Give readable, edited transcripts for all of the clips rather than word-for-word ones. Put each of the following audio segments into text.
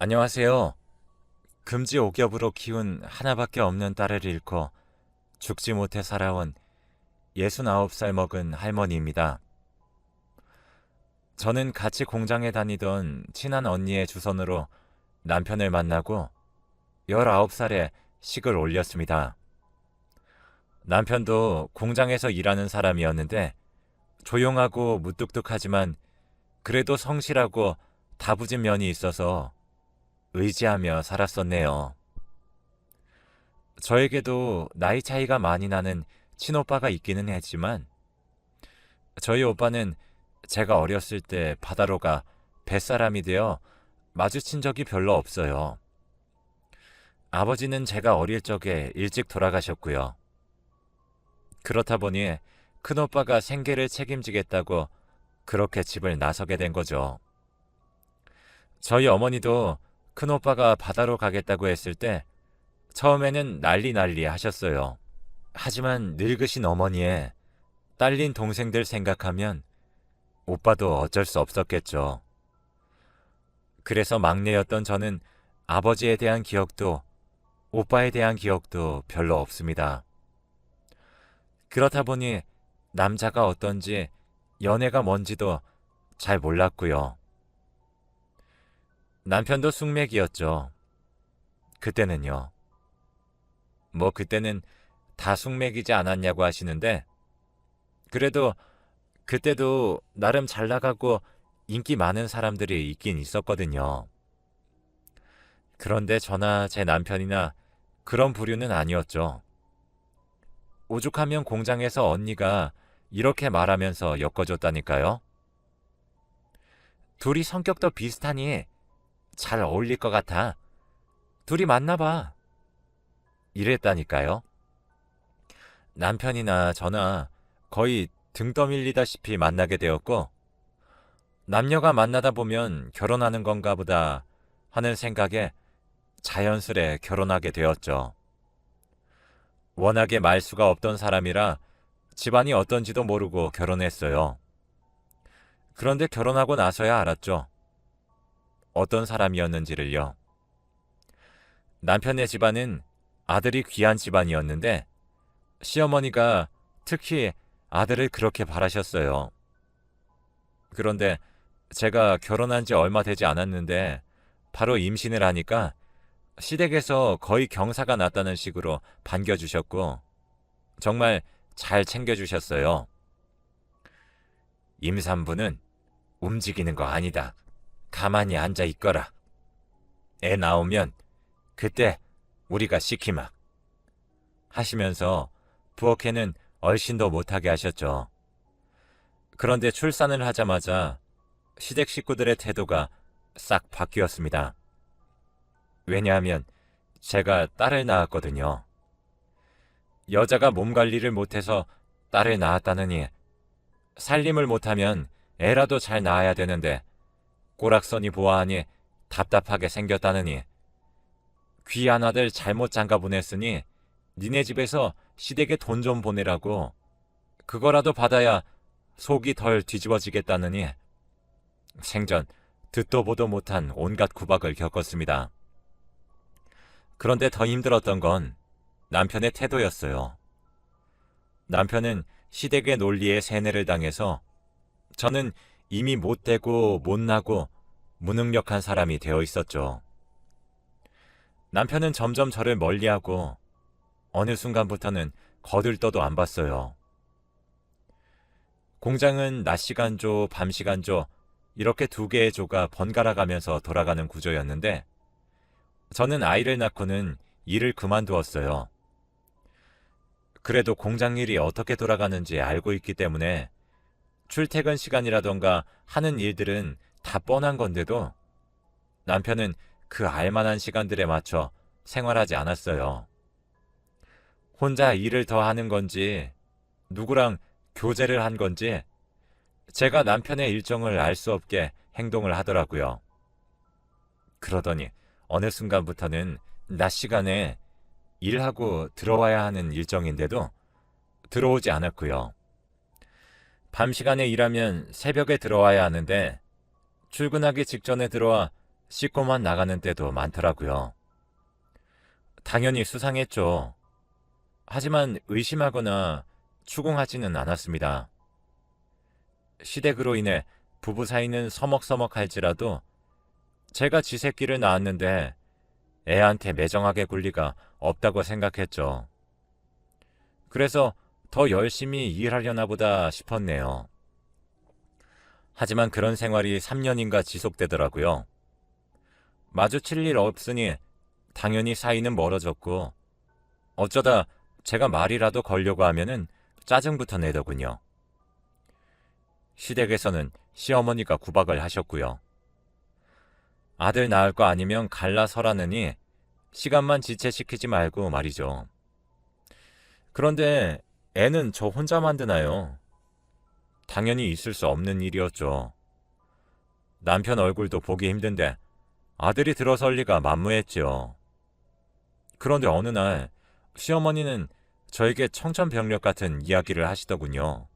안녕하세요. 금지 옥엽으로 키운 하나밖에 없는 딸을 잃고 죽지 못해 살아온 69살 먹은 할머니입니다. 저는 같이 공장에 다니던 친한 언니의 주선으로 남편을 만나고 19살에 식을 올렸습니다. 남편도 공장에서 일하는 사람이었는데 조용하고 무뚝뚝하지만 그래도 성실하고 다부진 면이 있어서 의지하며 살았었네요. 저에게도 나이 차이가 많이 나는 친오빠가 있기는 했지만 저희 오빠는 제가 어렸을 때 바다로 가 뱃사람이 되어 마주친 적이 별로 없어요. 아버지는 제가 어릴 적에 일찍 돌아가셨고요. 그렇다 보니 큰오빠가 생계를 책임지겠다고 그렇게 집을 나서게 된 거죠. 저희 어머니도 큰오빠가 바다로 가겠다고 했을 때 처음에는 난리 하셨어요. 하지만 늙으신 어머니의 딸린 동생들 생각하면 오빠도 어쩔 수 없었겠죠. 그래서 막내였던 저는 아버지에 대한 기억도 오빠에 대한 기억도 별로 없습니다. 그렇다 보니 남자가 어떤지 연애가 뭔지도 잘 몰랐고요. 남편도 숙맥이었죠. 그때는요. 그때는 다 숙맥이지 않았냐고 하시는데 그래도 그때도 나름 잘 나가고 인기 많은 사람들이 있긴 있었거든요. 그런데 저나 제 남편이나 그런 부류는 아니었죠. 오죽하면 공장에서 언니가 이렇게 말하면서 엮어줬다니까요. 둘이 성격도 비슷하니 잘 어울릴 것 같아. 둘이 만나봐. 이랬다니까요. 남편이나 저나 거의 등 떠밀리다시피 만나게 되었고 남녀가 만나다 보면 결혼하는 건가 보다 하는 생각에 자연스레 결혼하게 되었죠. 워낙에 말수가 없던 사람이라 집안이 어떤지도 모르고 결혼했어요. 그런데 결혼하고 나서야 알았죠. 어떤 사람이었는지를요. 남편의 집안은 아들이 귀한 집안이었는데 시어머니가 특히 아들을 그렇게 바라셨어요. 그런데 제가 결혼한 지 얼마 되지 않았는데 바로 임신을 하니까 시댁에서 거의 경사가 났다는 식으로 반겨주셨고 정말 잘 챙겨주셨어요. 임산부는 움직이는 거 아니다. 가만히 앉아 있거라. 애 나오면 그때 우리가 시키마. 하시면서 부엌에는 얼씬도 못하게 하셨죠. 그런데 출산을 하자마자 시댁 식구들의 태도가 싹 바뀌었습니다. 왜냐하면 제가 딸을 낳았거든요. 여자가 몸 관리를 못해서 딸을 낳았다느니 살림을 못하면 애라도 잘 낳아야 되는데 꼬락서니 보아하니 답답하게 생겼다느니 귀한 아들 잘못 장가 보냈으니 니네 집에서 시댁에 돈 좀 보내라고 그거라도 받아야 속이 덜 뒤집어지겠다느니 생전 듣도 보도 못한 온갖 구박을 겪었습니다. 그런데 더 힘들었던 건 남편의 태도였어요. 남편은 시댁의 논리에 세뇌를 당해서 저는 이미 못되고 못나고 무능력한 사람이 되어 있었죠. 남편은 점점 저를 멀리하고 어느 순간부터는 거들떠도 안 봤어요. 공장은 낮 시간조, 밤 시간조 이렇게 두 개의 조가 번갈아 가면서 돌아가는 구조였는데 저는 아이를 낳고는 일을 그만두었어요. 그래도 공장 일이 어떻게 돌아가는지 알고 있기 때문에 출퇴근 시간이라던가 하는 일들은 다 뻔한 건데도 남편은 그 알만한 시간들에 맞춰 생활하지 않았어요. 혼자 일을 더 하는 건지 누구랑 교제를 한 건지 제가 남편의 일정을 알 수 없게 행동을 하더라고요. 그러더니 어느 순간부터는 낮 시간에 일하고 들어와야 하는 일정인데도 들어오지 않았고요. 밤 시간에 일하면 새벽에 들어와야 하는데 출근하기 직전에 들어와 씻고만 나가는 때도 많더라고요. 당연히 수상했죠. 하지만 의심하거나 추궁하지는 않았습니다. 시댁으로 인해 부부 사이는 서먹서먹할지라도 제가 지 새끼를 낳았는데 애한테 매정하게 굴 리가 없다고 생각했죠. 그래서 더 열심히 일하려나 보다 싶었네요. 하지만 그런 생활이 3년인가 지속되더라고요. 마주칠 일 없으니 당연히 사이는 멀어졌고 어쩌다 제가 말이라도 걸려고 하면은 짜증부터 내더군요. 시댁에서는 시어머니가 구박을 하셨고요. 아들 낳을 거 아니면 갈라서라느니 시간만 지체시키지 말고 말이죠. 그런데 애는 저 혼자 만드나요? 당연히 있을 수 없는 일이었죠. 남편 얼굴도 보기 힘든데 아들이 들어설 리가 만무했죠. 그런데 어느 날 시어머니는 저에게 청천벽력 같은 이야기를 하시더군요.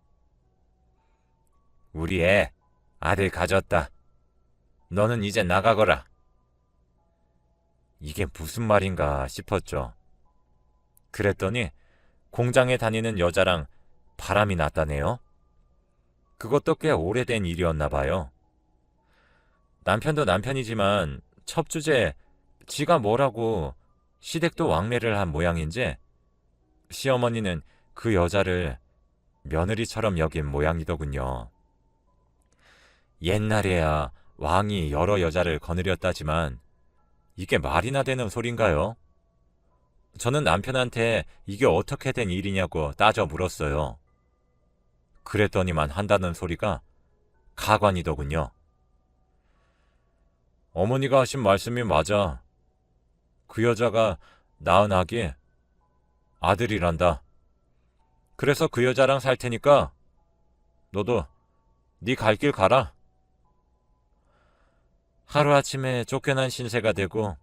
우리 애 아들 가졌다. 너는 이제 나가거라. 이게 무슨 말인가 싶었죠. 그랬더니 공장에 다니는 여자랑 바람이 났다네요. 그것도 꽤 오래된 일이었나 봐요. 남편도 남편이지만 첩주제 지가 뭐라고 시댁도 왕래를 한 모양인지 시어머니는 그 여자를 며느리처럼 여긴 모양이더군요. 옛날에야 왕이 여러 여자를 거느렸다지만 이게 말이나 되는 소린가요? 저는 남편한테 이게 어떻게 된 일이냐고 따져 물었어요. 그랬더니만 한다는 소리가 가관이더군요. 어머니가 하신 말씀이 맞아. 그 여자가 낳은 아기 아들이란다. 그래서 그 여자랑 살 테니까 너도 네 갈 길 가라. 하루아침에 쫓겨난 신세가 되고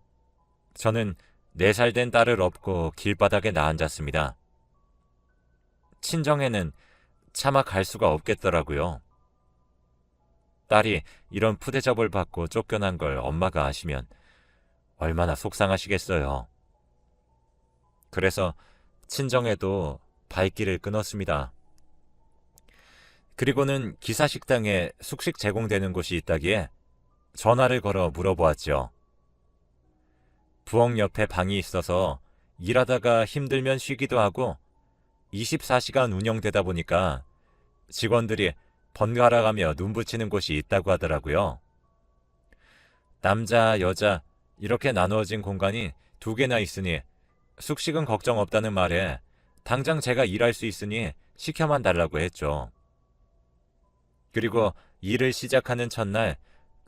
저는 4살 된 딸을 업고 길바닥에 나앉았습니다. 친정에는 차마 갈 수가 없겠더라고요. 딸이 이런 푸대접을 받고 쫓겨난 걸 엄마가 아시면 얼마나 속상하시겠어요. 그래서 친정에도 발길을 끊었습니다. 그리고는 기사식당에 숙식 제공되는 곳이 있다기에 전화를 걸어 물어보았죠. 부엌 옆에 방이 있어서 일하다가 힘들면 쉬기도 하고 24시간 운영되다 보니까 직원들이 번갈아가며 눈붙이는 곳이 있다고 하더라고요. 남자, 여자 이렇게 나누어진 공간이 2개나 있으니 숙식은 걱정 없다는 말에 당장 제가 일할 수 있으니 시켜만 달라고 했죠. 그리고 일을 시작하는 첫날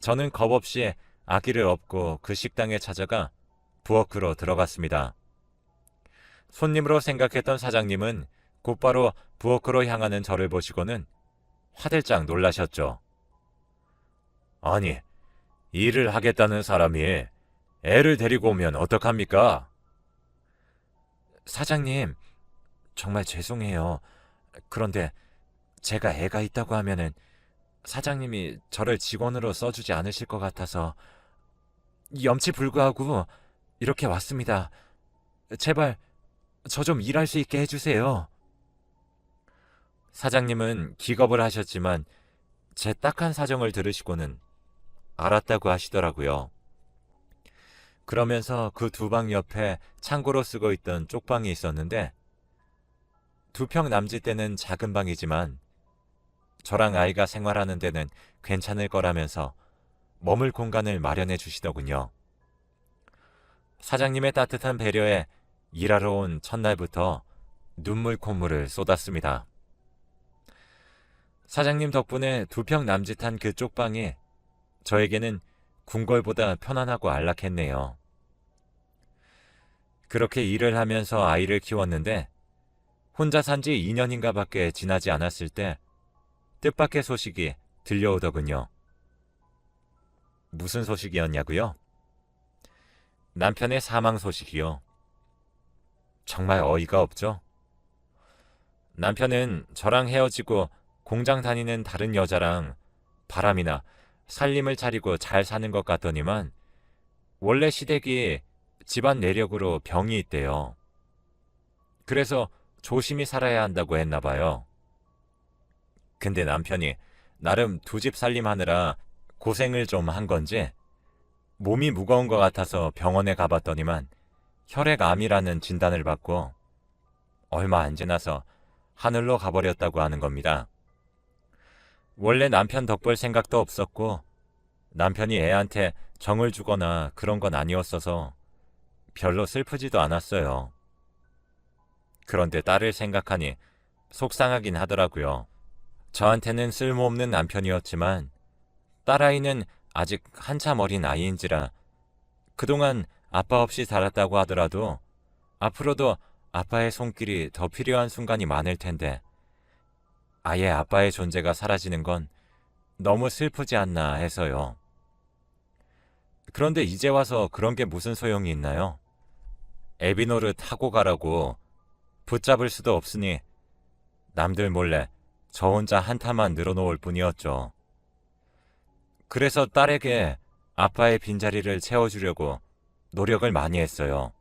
저는 겁없이 아기를 업고 그 식당에 찾아가 부엌으로 들어갔습니다. 손님으로 생각했던 사장님은 곧바로 부엌으로 향하는 저를 보시고는 화들짝 놀라셨죠. 아니, 일을 하겠다는 사람이 애를 데리고 오면 어떡합니까? 사장님, 정말 죄송해요. 그런데 제가 애가 있다고 하면은 사장님이 저를 직원으로 써주지 않으실 것 같아서 염치불구하고 이렇게 왔습니다. 제발 저 좀 일할 수 있게 해주세요. 사장님은 기겁을 하셨지만 제 딱한 사정을 들으시고는 알았다고 하시더라고요. 그러면서 그 2방 옆에 창고로 쓰고 있던 쪽방이 있었는데 2평 남짓되는 작은 방이지만 저랑 아이가 생활하는 데는 괜찮을 거라면서 머물 공간을 마련해 주시더군요. 사장님의 따뜻한 배려에 일하러 온 첫날부터 눈물 콧물을 쏟았습니다. 사장님 덕분에 2평 남짓한 그 쪽방이 저에게는 궁궐보다 편안하고 안락했네요. 그렇게 일을 하면서 아이를 키웠는데 혼자 산 지 2년인가 밖에 지나지 않았을 때 뜻밖의 소식이 들려오더군요. 무슨 소식이었냐고요? 남편의 사망 소식이요. 정말 어이가 없죠? 남편은 저랑 헤어지고 공장 다니는 다른 여자랑 바람이나 살림을 차리고 잘 사는 것 같더니만 원래 시댁이 집안 내력으로 병이 있대요. 그래서 조심히 살아야 한다고 했나 봐요. 근데 남편이 나름 두 집 살림하느라 고생을 좀 한 건지 몸이 무거운 것 같아서 병원에 가봤더니만 혈액암이라는 진단을 받고 얼마 안 지나서 하늘로 가버렸다고 하는 겁니다. 원래 남편 덕볼 생각도 없었고 남편이 애한테 정을 주거나 그런 건 아니었어서 별로 슬프지도 않았어요. 그런데 딸을 생각하니 속상하긴 하더라고요. 저한테는 쓸모없는 남편이었지만 딸아이는 아직 한참 어린 아이인지라 그동안 아빠 없이 살았다고 하더라도 앞으로도 아빠의 손길이 더 필요한 순간이 많을 텐데 아예 아빠의 존재가 사라지는 건 너무 슬프지 않나 해서요. 그런데 이제 와서 그런 게 무슨 소용이 있나요? 애비노를 타고 가라고 붙잡을 수도 없으니 남들 몰래 저 혼자 한타만 늘어놓을 뿐이었죠. 그래서 딸에게 아빠의 빈자리를 채워주려고 노력을 많이 했어요.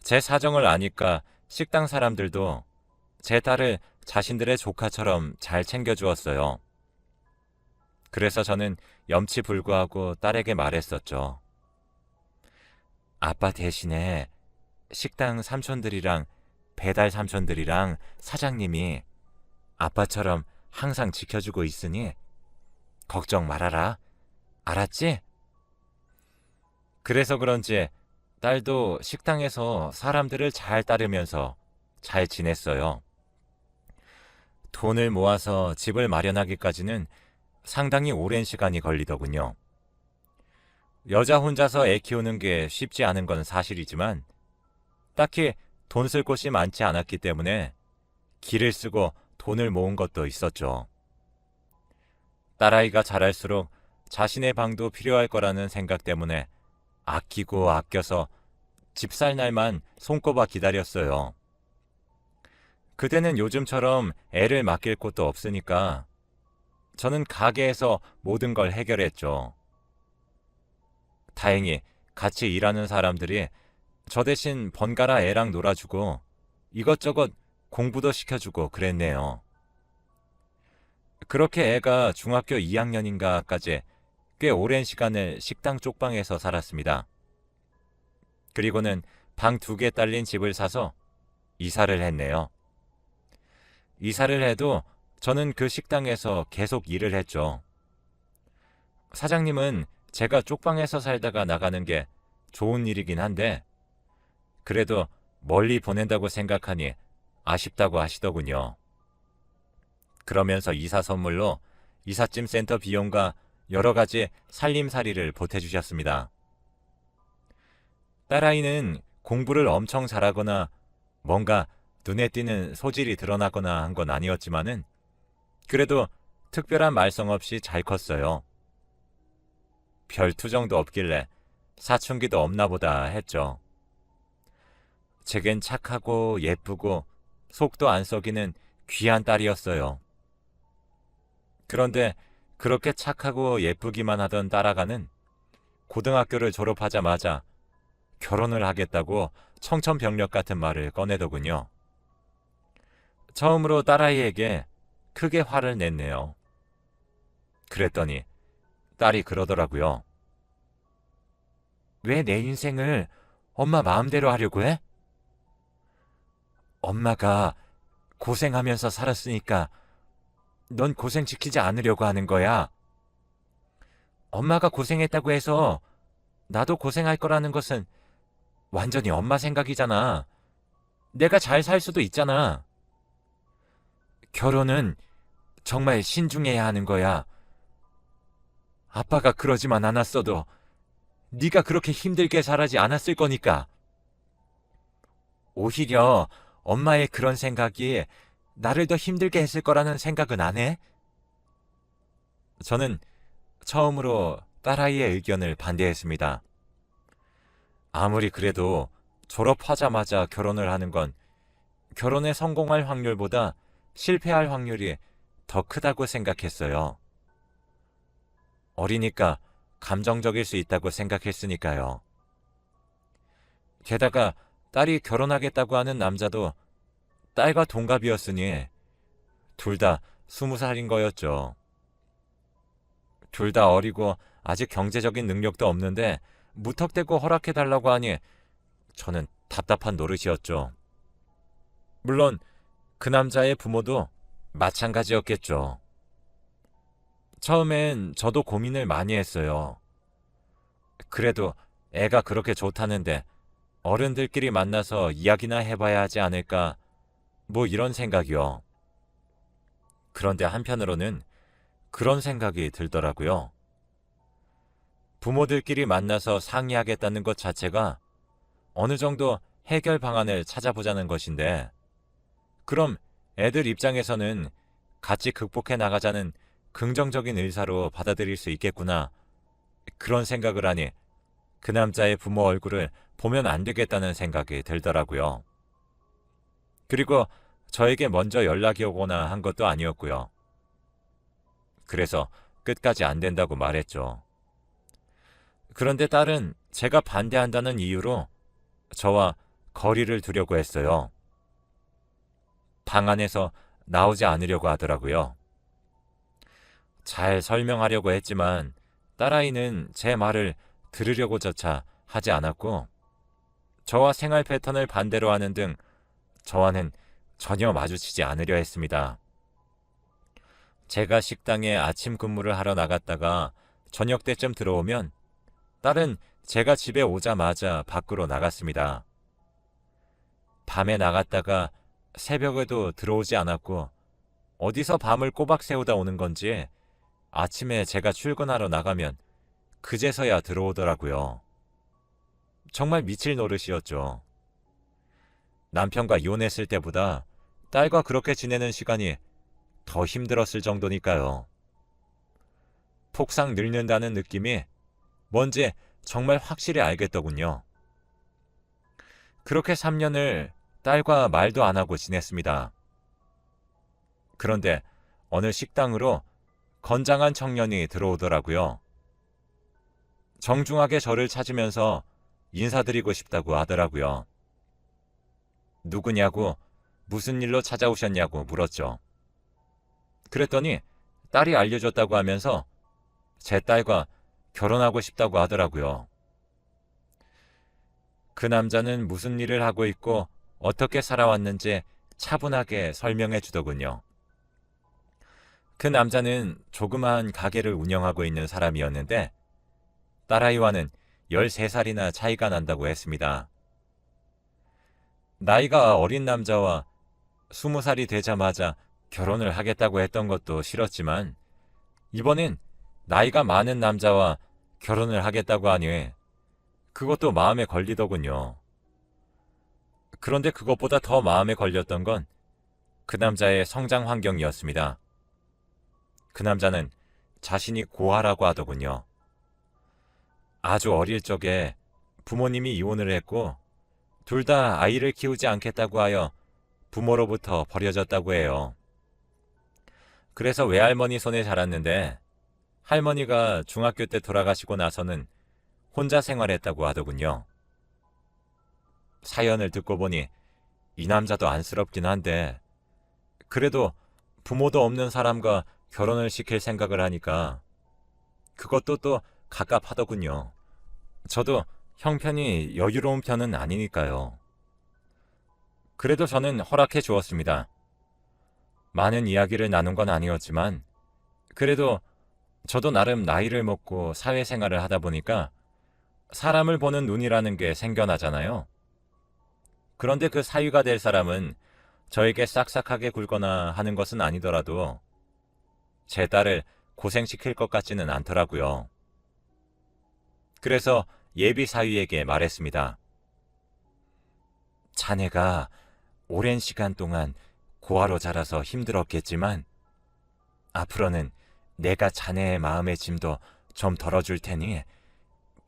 제 사정을 아니까 식당 사람들도 제 딸을 자신들의 조카처럼 잘 챙겨주었어요. 그래서 저는 염치불구하고 딸에게 말했었죠. 아빠 대신에 식당 삼촌들이랑 배달 삼촌들이랑 사장님이 아빠처럼 항상 지켜주고 있으니 걱정 말아라. 알았지? 그래서 그런지 딸도 식당에서 사람들을 잘 따르면서 잘 지냈어요. 돈을 모아서 집을 마련하기까지는 상당히 오랜 시간이 걸리더군요. 여자 혼자서 애 키우는 게 쉽지 않은 건 사실이지만 딱히 돈 쓸 곳이 많지 않았기 때문에 기를 쓰고 돈을 모은 것도 있었죠. 딸아이가 자랄수록 자신의 방도 필요할 거라는 생각 때문에 아끼고 아껴서 집 살 날만 손꼽아 기다렸어요. 그때는 요즘처럼 애를 맡길 곳도 없으니까 저는 가게에서 모든 걸 해결했죠. 다행히 같이 일하는 사람들이 저 대신 번갈아 애랑 놀아주고 이것저것 공부도 시켜주고 그랬네요. 그렇게 애가 중학교 2학년인가까지 꽤 오랜 시간을 식당 쪽방에서 살았습니다. 그리고는 방 2개 딸린 집을 사서 이사를 했네요. 이사를 해도 저는 그 식당에서 계속 일을 했죠. 사장님은 제가 쪽방에서 살다가 나가는 게 좋은 일이긴 한데 그래도 멀리 보낸다고 생각하니 아쉽다고 하시더군요. 그러면서 이사 선물로 이삿짐 센터 비용과 여러 가지 살림살이를 보태주셨습니다. 딸아이는 공부를 엄청 잘하거나 뭔가 눈에 띄는 소질이 드러나거나 한 건 아니었지만은 그래도 특별한 말썽 없이 잘 컸어요. 별 투정도 없길래 사춘기도 없나 보다 했죠. 제겐 착하고 예쁘고 속도 안 썩이는 귀한 딸이었어요. 그런데 그렇게 착하고 예쁘기만 하던 딸아가는 고등학교를 졸업하자마자 결혼을 하겠다고 청천벽력 같은 말을 꺼내더군요. 처음으로 딸아이에게 크게 화를 냈네요. 그랬더니 딸이 그러더라고요. 왜 내 인생을 엄마 마음대로 하려고 해? 엄마가 고생하면서 살았으니까 넌 고생시키지 않으려고 하는 거야. 엄마가 고생했다고 해서 나도 고생할 거라는 것은 완전히 엄마 생각이잖아. 내가 잘 살 수도 있잖아. 결혼은 정말 신중해야 하는 거야. 아빠가 그러지만 않았어도 네가 그렇게 힘들게 자라지 않았을 거니까. 오히려 엄마의 그런 생각이 나를 더 힘들게 했을 거라는 생각은 안 해? 저는 처음으로 딸아이의 의견을 반대했습니다. 아무리 그래도 졸업하자마자 결혼을 하는 건 결혼에 성공할 확률보다 실패할 확률이 더 크다고 생각했어요. 어리니까 감정적일 수 있다고 생각했으니까요. 게다가 딸이 결혼하겠다고 하는 남자도 딸과 동갑이었으니 둘 다 20살인 거였죠. 둘 다 어리고 아직 경제적인 능력도 없는데 무턱대고 허락해달라고 하니 저는 답답한 노릇이었죠. 물론 그 남자의 부모도 마찬가지였겠죠. 처음엔 저도 고민을 많이 했어요. 그래도 애가 그렇게 좋다는데 어른들끼리 만나서 이야기나 해봐야 하지 않을까, 뭐 이런 생각이요. 그런데 한편으로는 그런 생각이 들더라고요. 부모들끼리 만나서 상의하겠다는 것 자체가 어느 정도 해결 방안을 찾아보자는 것인데, 그럼 애들 입장에서는 같이 극복해 나가자는 긍정적인 의사로 받아들일 수 있겠구나, 그런 생각을 하니 그 남자의 부모 얼굴을 보면 안 되겠다는 생각이 들더라고요. 그리고 저에게 먼저 연락이 오거나 한 것도 아니었고요. 그래서 끝까지 안 된다고 말했죠. 그런데 딸은 제가 반대한다는 이유로 저와 거리를 두려고 했어요. 방 안에서 나오지 않으려고 하더라고요. 잘 설명하려고 했지만 딸아이는 제 말을 들으려고조차 하지 않았고, 저와 생활 패턴을 반대로 하는 등 저와는 전혀 마주치지 않으려 했습니다. 제가 식당에 아침 근무를 하러 나갔다가 저녁 때쯤 들어오면 딸은 제가 집에 오자마자 밖으로 나갔습니다. 밤에 나갔다가 새벽에도 들어오지 않았고 어디서 밤을 꼬박 새우다 오는 건지 아침에 제가 출근하러 나가면 그제서야 들어오더라고요. 정말 미칠 노릇이었죠. 남편과 이혼했을 때보다 딸과 그렇게 지내는 시간이 더 힘들었을 정도니까요. 폭삭 늙는다는 느낌이 뭔지 정말 확실히 알겠더군요. 그렇게 3년을 딸과 말도 안 하고 지냈습니다. 그런데 어느 식당으로 건장한 청년이 들어오더라고요. 정중하게 저를 찾으면서 인사드리고 싶다고 하더라고요. 누구냐고, 무슨 일로 찾아오셨냐고 물었죠. 그랬더니 딸이 알려줬다고 하면서 제 딸과 결혼하고 싶다고 하더라고요. 그 남자는 무슨 일을 하고 있고 어떻게 살아왔는지 차분하게 설명해 주더군요. 그 남자는 조그마한 가게를 운영하고 있는 사람이었는데 딸아이와는 13살이나 차이가 난다고 했습니다. 나이가 어린 남자와 20살이 되자마자 결혼을 하겠다고 했던 것도 싫었지만 이번엔 나이가 많은 남자와 결혼을 하겠다고 하니 그것도 마음에 걸리더군요. 그런데 그것보다 더 마음에 걸렸던 건 그 남자의 성장 환경이었습니다. 그 남자는 자신이 고아라고 하더군요. 아주 어릴 적에 부모님이 이혼을 했고 둘 다 아이를 키우지 않겠다고 하여 부모로부터 버려졌다고 해요. 그래서 외할머니 손에 자랐는데 할머니가 중학교 때 돌아가시고 나서는 혼자 생활했다고 하더군요. 사연을 듣고 보니 이 남자도 안쓰럽긴 한데 그래도 부모도 없는 사람과 결혼을 시킬 생각을 하니까 그것도 또 갑갑하더군요. 저도 형편이 여유로운 편은 아니니까요. 그래도 저는 허락해 주었습니다. 많은 이야기를 나눈 건 아니었지만 그래도 저도 나름 나이를 먹고 사회생활을 하다 보니까 사람을 보는 눈이라는 게 생겨나잖아요. 그런데 그 사위가 될 사람은 저에게 싹싹하게 굴거나 하는 것은 아니더라도 제 딸을 고생시킬 것 같지는 않더라고요. 그래서 예비 사위에게 말했습니다. 자네가 오랜 시간 동안 고아로 자라서 힘들었겠지만 앞으로는 내가 자네의 마음의 짐도 좀 덜어줄 테니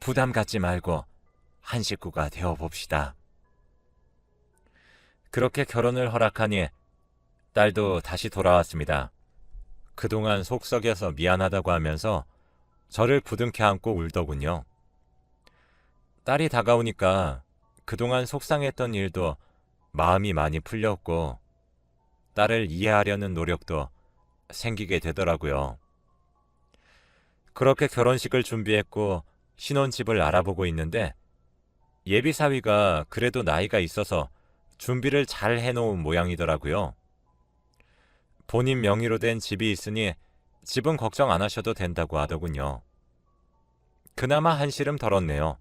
부담 갖지 말고 한 식구가 되어봅시다. 그렇게 결혼을 허락하니 딸도 다시 돌아왔습니다. 그동안 속 썩여서 미안하다고 하면서 저를 부둥켜 안고 울더군요. 딸이 다가오니까 그동안 속상했던 일도 마음이 많이 풀렸고 딸을 이해하려는 노력도 생기게 되더라고요. 그렇게 결혼식을 준비했고 신혼집을 알아보고 있는데 예비 사위가 그래도 나이가 있어서 준비를 잘 해놓은 모양이더라고요. 본인 명의로 된 집이 있으니 집은 걱정 안 하셔도 된다고 하더군요. 그나마 한시름 덜었네요.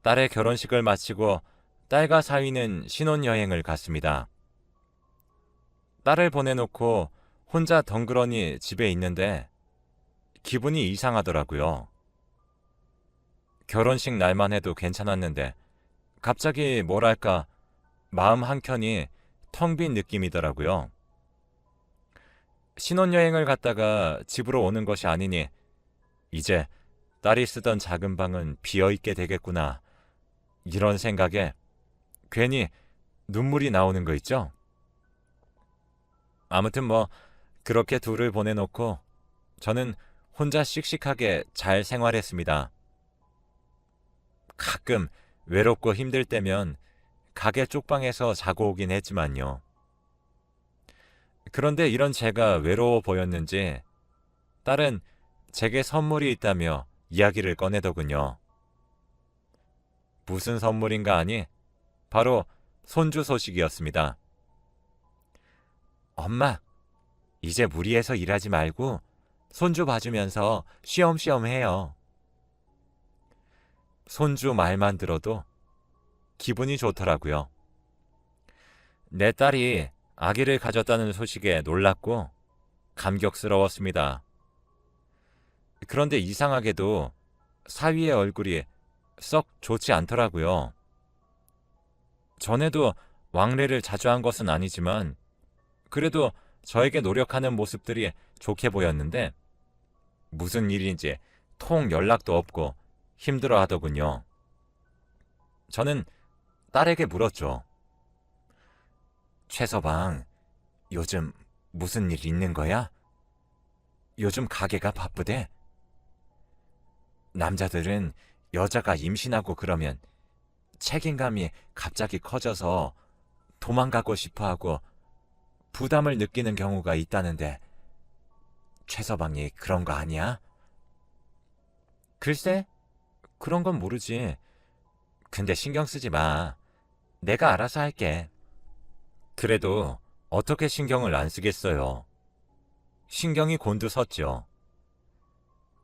딸의 결혼식을 마치고 딸과 사위는 신혼여행을 갔습니다. 딸을 보내놓고 혼자 덩그러니 집에 있는데 기분이 이상하더라고요. 결혼식 날만 해도 괜찮았는데 갑자기 뭐랄까 마음 한켠이 텅 빈 느낌이더라고요. 신혼여행을 갔다가 집으로 오는 것이 아니니 이제 딸이 쓰던 작은 방은 비어있게 되겠구나. 이런 생각에 괜히 눈물이 나오는 거 있죠? 아무튼 그렇게 둘을 보내놓고 저는 혼자 씩씩하게 잘 생활했습니다. 가끔 외롭고 힘들 때면 가게 쪽방에서 자고 오긴 했지만요. 그런데 이런 제가 외로워 보였는지 딸은 제게 선물이 있다며 이야기를 꺼내더군요. 무슨 선물인가 하니 바로 손주 소식이었습니다. 엄마, 이제 무리해서 일하지 말고 손주 봐주면서 쉬엄쉬엄 해요. 손주 말만 들어도 기분이 좋더라고요. 내 딸이 아기를 가졌다는 소식에 놀랐고 감격스러웠습니다. 그런데 이상하게도 사위의 얼굴이 썩 좋지 않더라고요. 전에도 왕래를 자주 한 것은 아니지만 그래도 저에게 노력하는 모습들이 좋게 보였는데 무슨 일인지 통 연락도 없고 힘들어 하더군요. 저는 딸에게 물었죠. 최서방, 요즘 무슨 일 있는 거야? 요즘 가게가 바쁘대? 남자들은 여자가 임신하고 그러면 책임감이 갑자기 커져서 도망가고 싶어하고 부담을 느끼는 경우가 있다는데 최서방이 그런 거 아니야? 글쎄, 그런 건 모르지. 근데 신경 쓰지 마. 내가 알아서 할게. 그래도 어떻게 신경을 안 쓰겠어요. 신경이 곤두섰죠.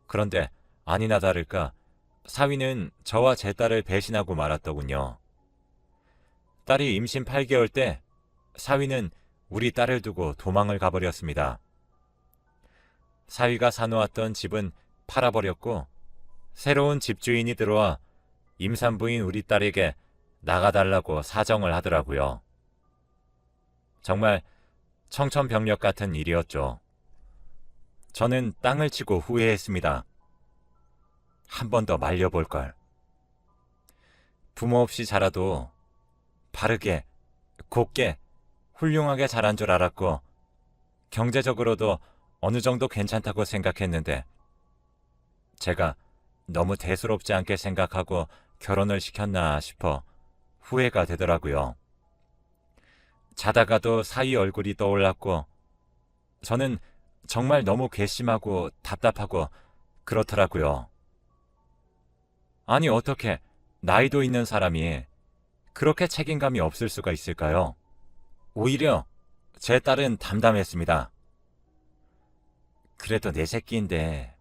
그런데 아니나 다를까 사위는 저와 제 딸을 배신하고 말았더군요. 딸이 임신 8개월 때 사위는 우리 딸을 두고 도망을 가버렸습니다. 사위가 사놓았던 집은 팔아버렸고 새로운 집주인이 들어와 임산부인 우리 딸에게 나가달라고 사정을 하더라고요. 정말 청천벽력 같은 일이었죠. 저는 땅을 치고 후회했습니다. 한 번 더 말려볼 걸. 부모 없이 자라도 바르게, 곱게, 훌륭하게 자란 줄 알았고 경제적으로도 어느 정도 괜찮다고 생각했는데 제가 너무 대수롭지 않게 생각하고 결혼을 시켰나 싶어 후회가 되더라고요. 자다가도 사위 얼굴이 떠올랐고 저는 정말 너무 괘씸하고 답답하고 그렇더라고요. 아니 어떻게 나이도 있는 사람이 그렇게 책임감이 없을 수가 있을까요? 오히려 제 딸은 담담했습니다. 그래도 내 새끼인데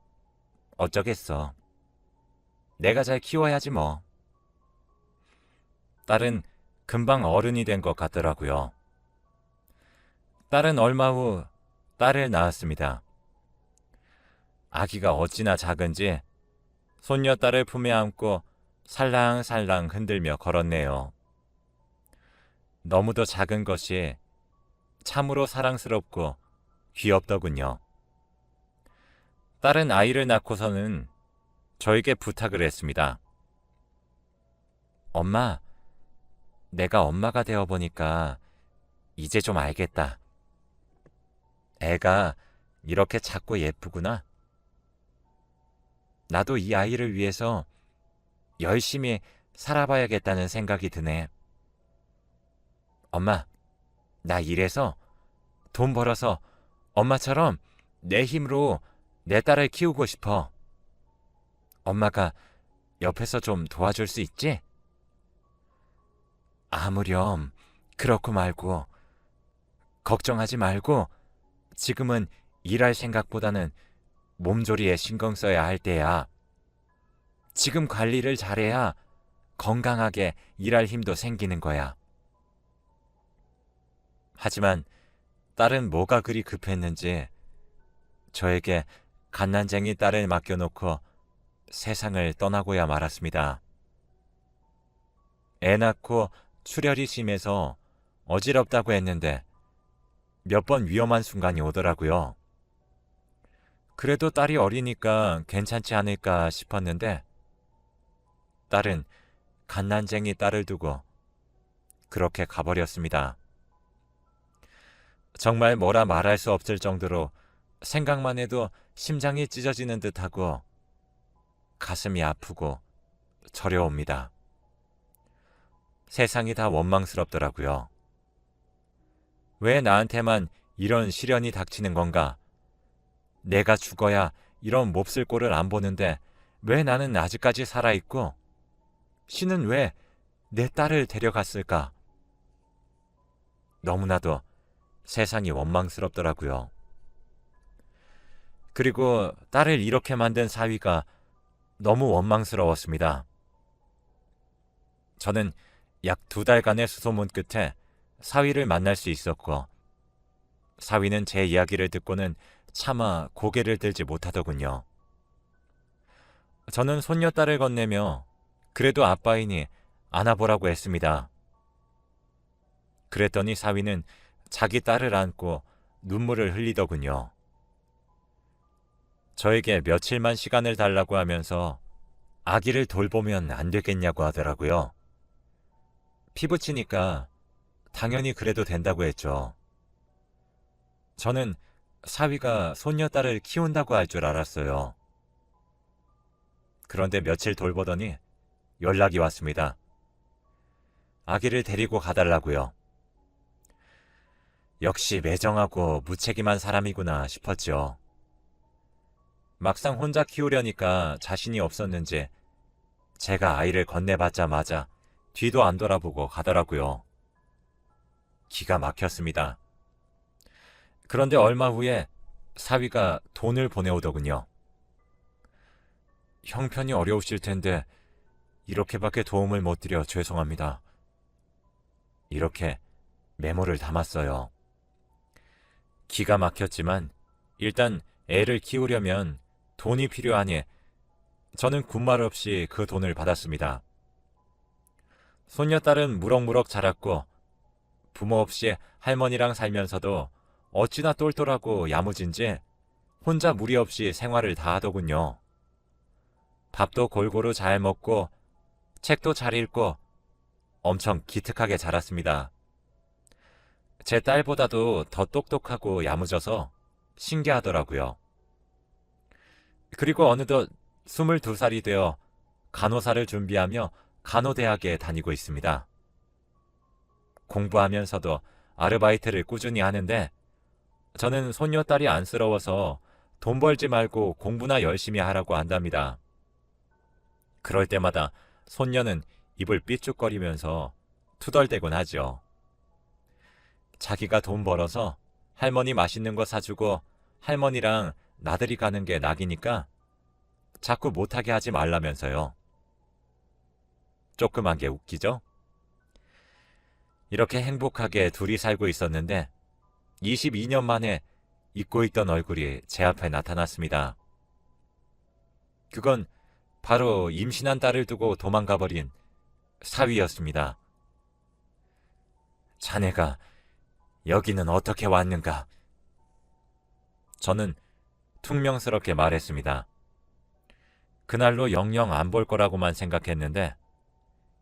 어쩌겠어. 내가 잘 키워야지 뭐. 딸은 금방 어른이 된 것 같더라고요. 딸은 얼마 후 딸을 낳았습니다. 아기가 어찌나 작은지 손녀딸을 품에 안고 살랑살랑 흔들며 걸었네요. 너무도 작은 것이 참으로 사랑스럽고 귀엽더군요. 딸은 아이를 낳고서는 저에게 부탁을 했습니다. 엄마, 내가 엄마가 되어보니까 이제 좀 알겠다. 애가 이렇게 작고 예쁘구나. 나도 이 아이를 위해서 열심히 살아봐야겠다는 생각이 드네. 엄마, 나 일해서 돈 벌어서 엄마처럼 내 힘으로 내 딸을 키우고 싶어. 엄마가 옆에서 좀 도와줄 수 있지? 아무렴, 그렇고 말고. 걱정하지 말고 지금은 일할 생각보다는 몸조리에 신경 써야 할 때야. 지금 관리를 잘해야 건강하게 일할 힘도 생기는 거야. 하지만 딸은 뭐가 그리 급했는지 저에게 갓난쟁이 딸을 맡겨놓고 세상을 떠나고야 말았습니다. 애 낳고 출혈이 심해서 어지럽다고 했는데 몇 번 위험한 순간이 오더라고요. 그래도 딸이 어리니까 괜찮지 않을까 싶었는데 딸은 갓난쟁이 딸을 두고 그렇게 가버렸습니다. 정말 뭐라 말할 수 없을 정도로 생각만 해도 심장이 찢어지는 듯하고 가슴이 아프고 저려옵니다. 세상이 다 원망스럽더라고요. 왜 나한테만 이런 시련이 닥치는 건가? 내가 죽어야 이런 몹쓸 꼴을 안 보는데 왜 나는 아직까지 살아있고 신은 왜 내 딸을 데려갔을까? 너무나도 세상이 원망스럽더라고요. 그리고 딸을 이렇게 만든 사위가 너무 원망스러웠습니다. 저는 약 2달간의 수소문 끝에 사위를 만날 수 있었고 사위는 제 이야기를 듣고는 차마 고개를 들지 못하더군요. 저는 손녀딸을 건네며 그래도 아빠이니 안아보라고 했습니다. 그랬더니 사위는 자기 딸을 안고 눈물을 흘리더군요. 저에게 며칠만 시간을 달라고 하면서 아기를 돌보면 안 되겠냐고 하더라고요. 피부치니까 당연히 그래도 된다고 했죠. 저는 사위가 손녀딸을 키운다고 할 줄 알았어요. 그런데 며칠 돌보더니 연락이 왔습니다. 아기를 데리고 가달라고요. 역시 매정하고 무책임한 사람이구나 싶었죠. 막상 혼자 키우려니까 자신이 없었는지 제가 아이를 건네받자마자 뒤도 안 돌아보고 가더라고요. 기가 막혔습니다. 그런데 얼마 후에 사위가 돈을 보내오더군요. 형편이 어려우실 텐데 이렇게밖에 도움을 못 드려 죄송합니다. 이렇게 메모를 담았어요. 기가 막혔지만 일단 애를 키우려면 돈이 필요하니 저는 군말 없이 그 돈을 받았습니다. 손녀딸은 무럭무럭 자랐고 부모 없이 할머니랑 살면서도 어찌나 똘똘하고 야무진지 혼자 무리 없이 생활을 다 하더군요. 밥도 골고루 잘 먹고 책도 잘 읽고 엄청 기특하게 자랐습니다. 제 딸보다도 더 똑똑하고 야무져서 신기하더라고요. 그리고 어느덧 22살이 되어 간호사를 준비하며 간호대학에 다니고 있습니다. 공부하면서도 아르바이트를 꾸준히 하는데 저는 손녀딸이 안쓰러워서 돈 벌지 말고 공부나 열심히 하라고 한답니다. 그럴 때마다 손녀는 입을 삐죽거리면서 투덜대곤 하죠. 자기가 돈 벌어서 할머니 맛있는 거 사주고 할머니랑 나들이 가는 게 낙이니까 자꾸 못하게 하지 말라면서요. 조그만 게 웃기죠? 이렇게 행복하게 둘이 살고 있었는데 22년 만에 잊고 있던 얼굴이 제 앞에 나타났습니다. 그건 바로 임신한 딸을 두고 도망가버린 사위였습니다. 자네가 여기는 어떻게 왔는가? 저는 퉁명스럽게 말했습니다. 그날로 영영 안 볼 거라고만 생각했는데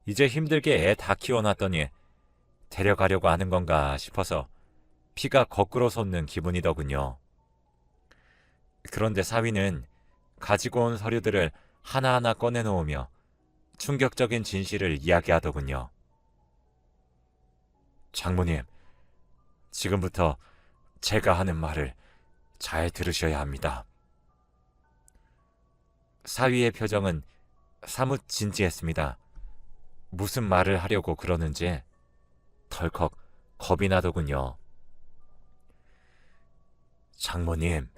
이제 힘들게 애 다 키워놨더니 데려가려고 하는 건가 싶어서 피가 거꾸로 솟는 기분이더군요. 그런데 사위는 가지고 온 서류들을 하나하나 꺼내놓으며 충격적인 진실을 이야기하더군요. 장모님, 지금부터 제가 하는 말을 잘 들으셔야 합니다. 사위의 표정은 사뭇 진지했습니다. 무슨 말을 하려고 그러는지 덜컥 겁이 나더군요. 장모님,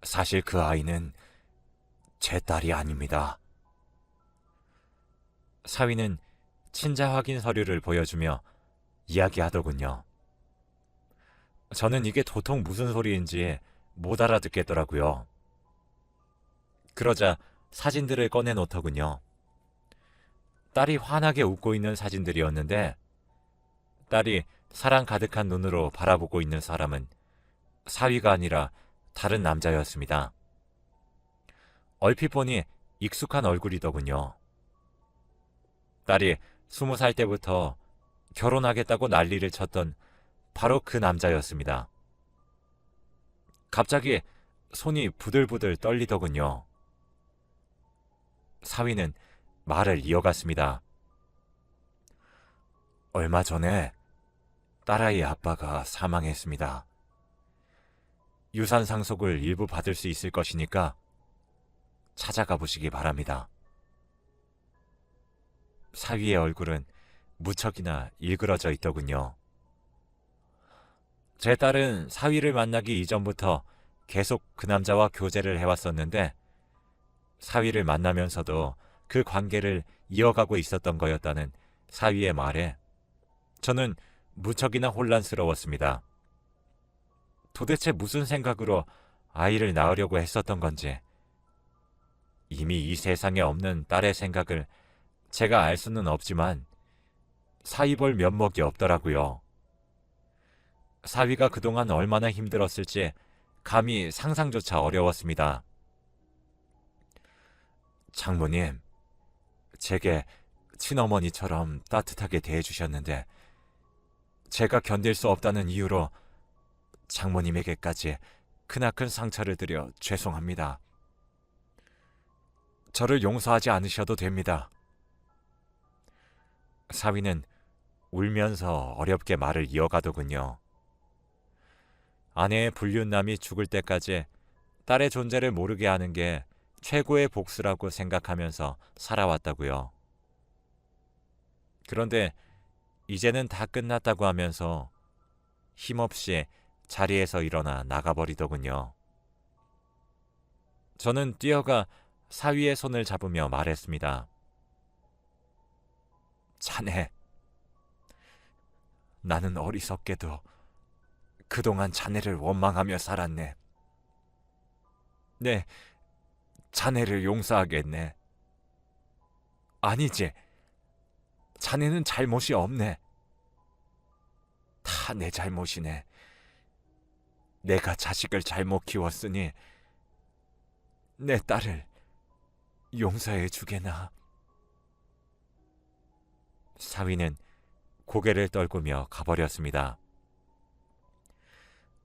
사실 그 아이는 제 딸이 아닙니다. 사위는 친자 확인 서류를 보여주며 이야기하더군요. 저는 이게 도통 무슨 소리인지 못 알아듣겠더라고요. 그러자 사진들을 꺼내놓더군요. 딸이 환하게 웃고 있는 사진들이었는데 딸이 사랑 가득한 눈으로 바라보고 있는 사람은 사위가 아니라 다른 남자였습니다. 얼핏 보니 익숙한 얼굴이더군요. 딸이 20살 때부터 결혼하겠다고 난리를 쳤던 바로 그 남자였습니다. 갑자기 손이 부들부들 떨리더군요. 사위는 말을 이어갔습니다. 얼마 전에 딸아이 아빠가 사망했습니다. 유산 상속을 일부 받을 수 있을 것이니까 찾아가 보시기 바랍니다. 사위의 얼굴은 무척이나 일그러져 있더군요. 제 딸은 사위를 만나기 이전부터 계속 그 남자와 교제를 해왔었는데 사위를 만나면서도 그 관계를 이어가고 있었던 거였다는 사위의 말에 저는 무척이나 혼란스러웠습니다. 도대체 무슨 생각으로 아이를 낳으려고 했었던 건지, 이미 이 세상에 없는 딸의 생각을 제가 알 수는 없지만 사위 볼 면목이 없더라고요. 사위가 그동안 얼마나 힘들었을지 감히 상상조차 어려웠습니다. 장모님, 제게 친어머니처럼 따뜻하게 대해주셨는데 제가 견딜 수 없다는 이유로 장모님에게까지 크나큰 상처를 드려 죄송합니다. 저를 용서하지 않으셔도 됩니다. 사위는 울면서 어렵게 말을 이어가더군요. 아내의 불륜남이 죽을 때까지 딸의 존재를 모르게 하는 게 최고의 복수라고 생각하면서 살아왔다고요. 그런데 이제는 다 끝났다고 하면서 힘없이 자리에서 일어나 나가버리더군요. 저는 뛰어가 사위의 손을 잡으며 말했습니다. 자네, 나는 어리석게도 그동안 자네를 원망하며 살았네. 네, 자네를 용서하겠네. 아니지, 자네는 잘못이 없네. 다 내 잘못이네. 내가 자식을 잘못 키웠으니 내 딸을 용서해 주게나. 사위는 고개를 떨구며 가버렸습니다.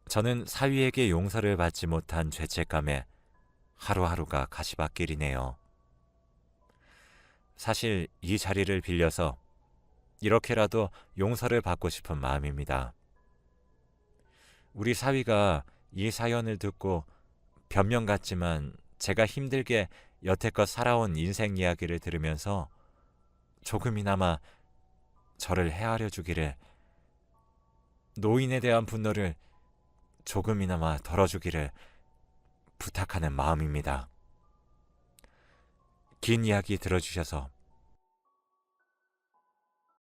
저는 사위에게 용서를 받지 못한 죄책감에 하루하루가 가시밭길이네요. 사실 이 자리를 빌려서 이렇게라도 용서를 받고 싶은 마음입니다. 우리 사위가 이 사연을 듣고 변명 같지만 제가 힘들게 여태껏 살아온 인생 이야기를 들으면서 조금이나마 저를 헤아려 주기를, 노인에 대한 분노를 조금이나마 덜어주기를 부탁하는 마음입니다. 긴 이야기 들어주셔서